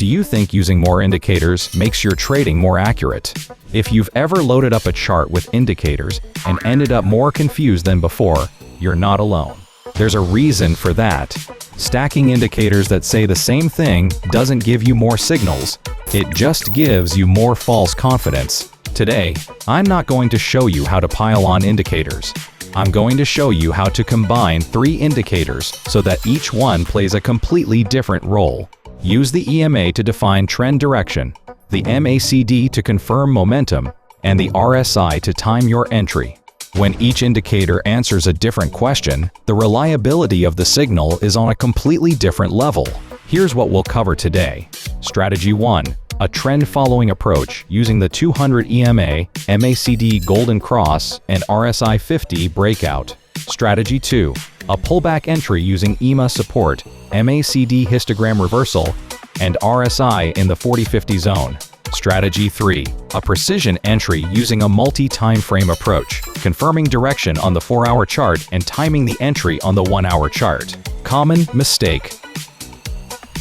Do you think using more indicators makes your trading more accurate? If you've ever loaded up a chart with indicators and ended up more confused than before, you're not alone. There's a reason for that. Stacking indicators that say the same thing doesn't give you more signals, it just gives you more false confidence. Today, I'm not going to show you how to pile on indicators. I'm going to show you how to combine 3 indicators so that each one plays a completely different role. Use the EMA to define trend direction, the MACD to confirm momentum, and the RSI to time your entry. When each indicator answers a different question, the reliability of the signal is on a completely different level. Here's what we'll cover today. Strategy 1. A trend-following approach using the 200 EMA, MACD Golden Cross, and RSI 50 Breakout. Strategy 2. A pullback entry using EMA support, MACD histogram reversal, and RSI in the 40-50 zone. Strategy 3. A precision entry using a multi-timeframe approach, confirming direction on the 4-hour chart and timing the entry on the 1-hour chart. Common mistake.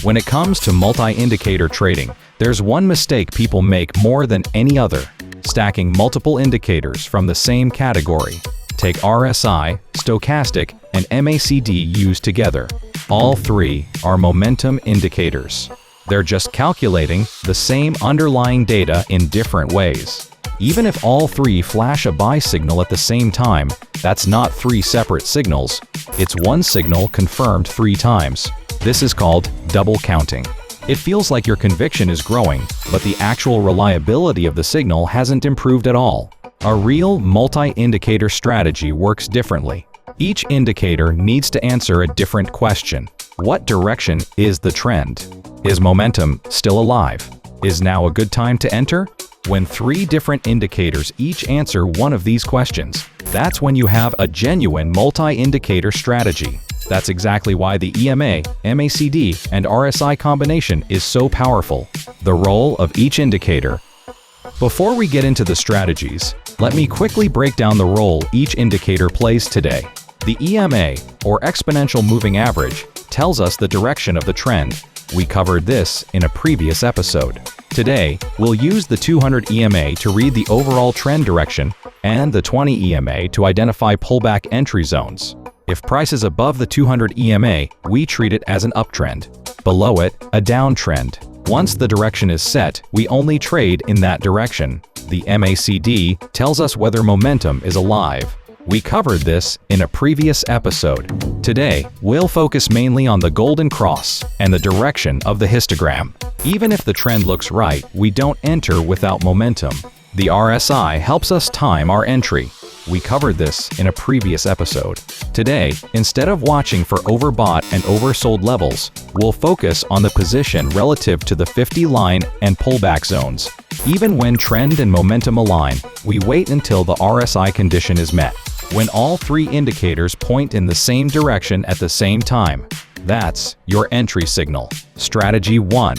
When it comes to multi-indicator trading, there's one mistake people make more than any other: stacking multiple indicators from the same category. Take RSI, Stochastic, and MACD used together. All 3 are momentum indicators. They're just calculating the same underlying data in different ways. Even if all 3 flash a buy signal at the same time, that's not 3 separate signals. It's one signal confirmed 3 times. This is called double counting. It feels like your conviction is growing, but the actual reliability of the signal hasn't improved at all. A real multi-indicator strategy works differently. Each indicator needs to answer a different question. What direction is the trend? Is momentum still alive? Is now a good time to enter? When 3 different indicators each answer one of these questions, that's when you have a genuine multi-indicator strategy. That's exactly why the EMA, MACD, and RSI combination is so powerful. The role of each indicator. Before we get into the strategies, let me quickly break down the role each indicator plays today. The EMA, or exponential moving average, tells us the direction of the trend. We covered this in a previous episode. Today, we'll use the 200 EMA to read the overall trend direction and the 20 EMA to identify pullback entry zones. If price is above the 200 EMA, we treat it as an uptrend. Below it, a downtrend. Once the direction is set, we only trade in that direction. The MACD tells us whether momentum is alive. We covered this in a previous episode. Today, we'll focus mainly on the golden cross and the direction of the histogram. Even if the trend looks right, we don't enter without momentum. The RSI helps us time our entry. We covered this in a previous episode. Today, instead of watching for overbought and oversold levels, we'll focus on the position relative to the 50 line and pullback zones. Even when trend and momentum align, we wait until the RSI condition is met. When all 3 indicators point in the same direction at the same time, that's your entry signal. Strategy 1.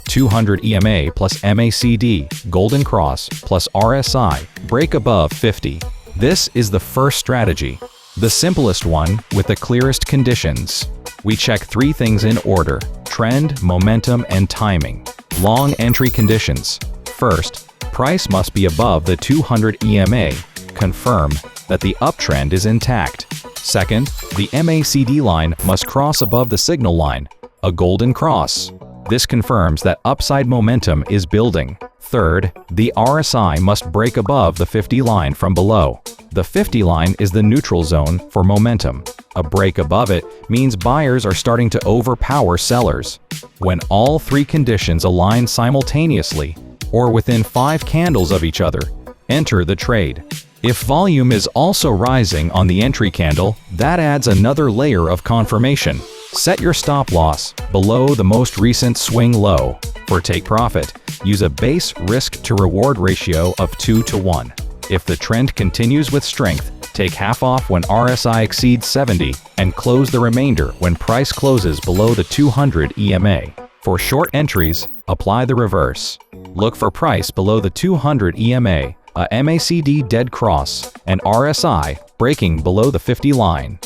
200 EMA plus MACD, Golden Cross plus RSI, break above 50. This is the first strategy, the simplest one with the clearest conditions. We check 3 things in order: trend, momentum, and timing. Long entry conditions. First, price must be above the 200 EMA. Confirm that the uptrend is intact. Second, the MACD line must cross above the signal line, a golden cross. This confirms that upside momentum is building. Third, the RSI must break above the 50 line from below. The 50 line is the neutral zone for momentum. A break above it means buyers are starting to overpower sellers. When all 3 conditions align simultaneously, or within 5 candles of each other, enter the trade. If volume is also rising on the entry candle, that adds another layer of confirmation. Set your stop loss below the most recent swing low. For take profit, use a base risk-to-reward ratio of 2:1. If the trend continues with strength, take half off when RSI exceeds 70 and close the remainder when price closes below the 200 EMA. For short entries, apply the reverse. Look for price below the 200 EMA, a MACD dead cross, and RSI breaking below the 50 line.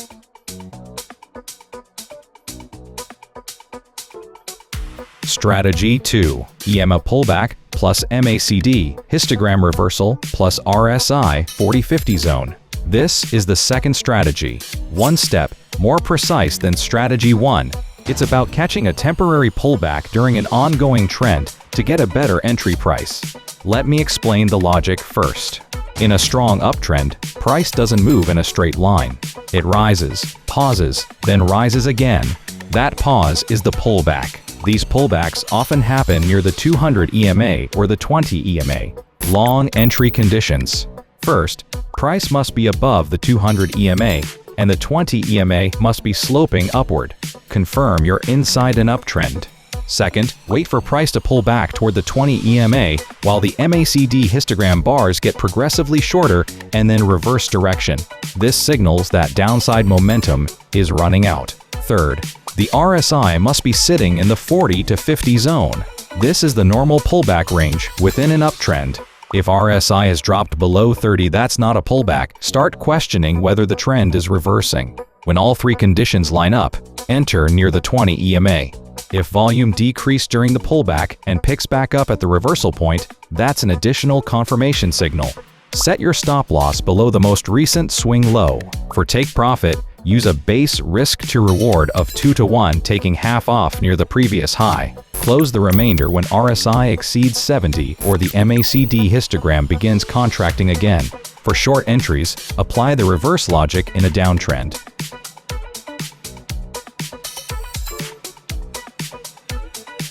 Strategy 2. EMA pullback plus MACD histogram reversal plus RSI 40-50 zone. This is the second strategy, one step more precise than strategy 1. It's about catching a temporary pullback during an ongoing trend to get a better entry price. Let me explain the logic first. In a strong uptrend, price doesn't move in a straight line. It rises, pauses, then rises again. That pause is the pullback. These pullbacks often happen near the 200 EMA or the 20 EMA. Long entry conditions. First, price must be above the 200 EMA, and the 20 EMA must be sloping upward. Confirm you're inside an uptrend. Second, wait for price to pull back toward the 20 EMA while the MACD histogram bars get progressively shorter and then reverse direction. This signals that downside momentum is running out. Third, the RSI must be sitting in the 40 to 50 zone. This is the normal pullback range within an uptrend. If RSI has dropped below 30, that's not a pullback. Start questioning whether the trend is reversing. When all three conditions line up, enter near the 20 EMA. If volume decreased during the pullback and picks back up at the reversal point, that's an additional confirmation signal. Set your stop loss below the most recent swing low. For take profit, use a base risk to reward of 2 to 1, taking half off near the previous high. Close the remainder when RSI exceeds 70 or the MACD histogram begins contracting again. For short entries, apply the reverse logic in a downtrend.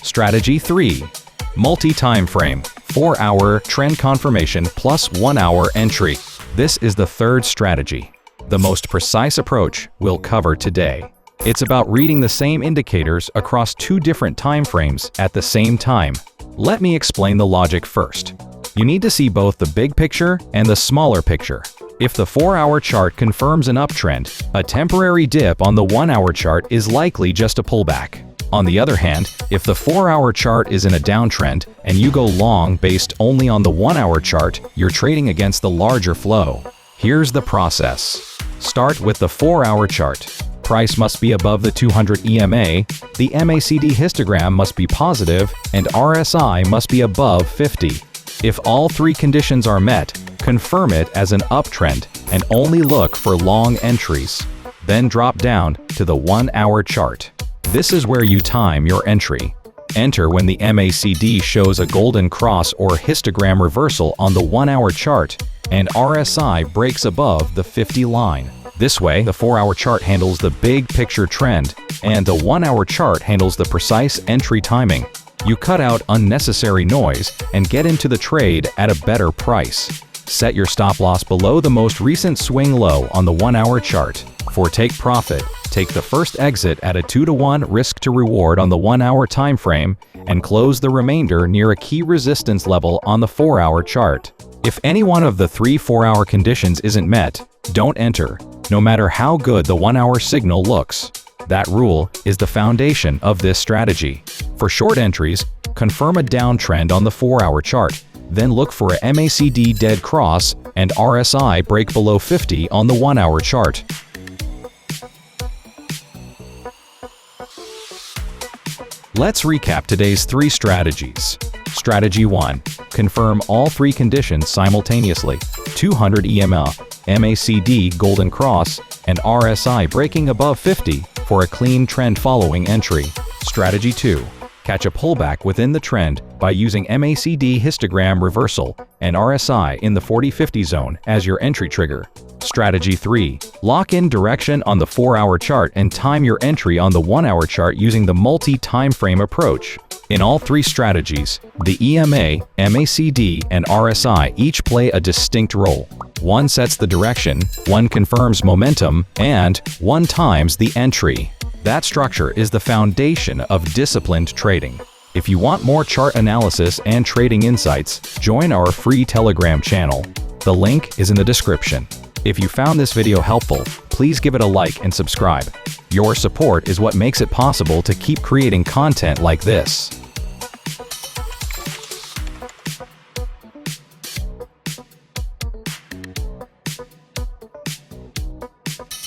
Strategy 3. Multi-Timeframe, 4-hour trend confirmation plus 1-hour entry. This is the third strategy. The most precise approach we'll cover today. It's about reading the same indicators across two different time frames at the same time. Let me explain the logic first. You need to see both the big picture and the smaller picture. If the 4-hour chart confirms an uptrend, a temporary dip on the 1-hour chart is likely just a pullback. On the other hand, if the 4-hour chart is in a downtrend and you go long based only on the 1-hour chart, you're trading against the larger flow. Here's the process. Start with the 4-hour chart. Price must be above the 200 EMA, the MACD histogram must be positive, and RSI must be above 50. If all three conditions are met, confirm it as an uptrend and only look for long entries. Then drop down to the 1-hour chart. This is where you time your entry. Enter when the MACD shows a golden cross or histogram reversal on the 1-hour chart and RSI breaks above the 50 line. This way, the 4-hour chart handles the big picture trend and the 1-hour chart handles the precise entry timing. You cut out unnecessary noise and get into the trade at a better price. Set your stop loss below the most recent swing low on the 1-hour chart. For take profit, take the first exit at a 2 to 1 risk to reward on the 1-hour time frame and close the remainder near a key resistance level on the 4-hour chart. If any one of the 3 4-hour conditions isn't met, don't enter, no matter how good the 1-hour signal looks. That rule is the foundation of this strategy. For short entries, confirm a downtrend on the 4-hour chart, then look for a MACD dead cross and RSI break below 50 on the 1-hour chart. Let's recap today's 3 strategies. Strategy 1. Confirm all 3 conditions simultaneously. 200 EMA, MACD golden cross, and RSI breaking above 50 for a clean trend following entry. Strategy 2. Catch a pullback within the trend by using MACD histogram reversal and RSI in the 40-50 zone as your entry trigger. Strategy 3. Lock in direction on the 4-hour chart and time your entry on the 1-hour chart using the multi-timeframe approach. In all 3 strategies, the EMA, MACD, and RSI each play a distinct role. One sets the direction, one confirms momentum, and one times the entry. That structure is the foundation of disciplined trading. If you want more chart analysis and trading insights, join our free Telegram channel. The link is in the description. If you found this video helpful, please give it a like and subscribe. Your support is what makes it possible to keep creating content like this.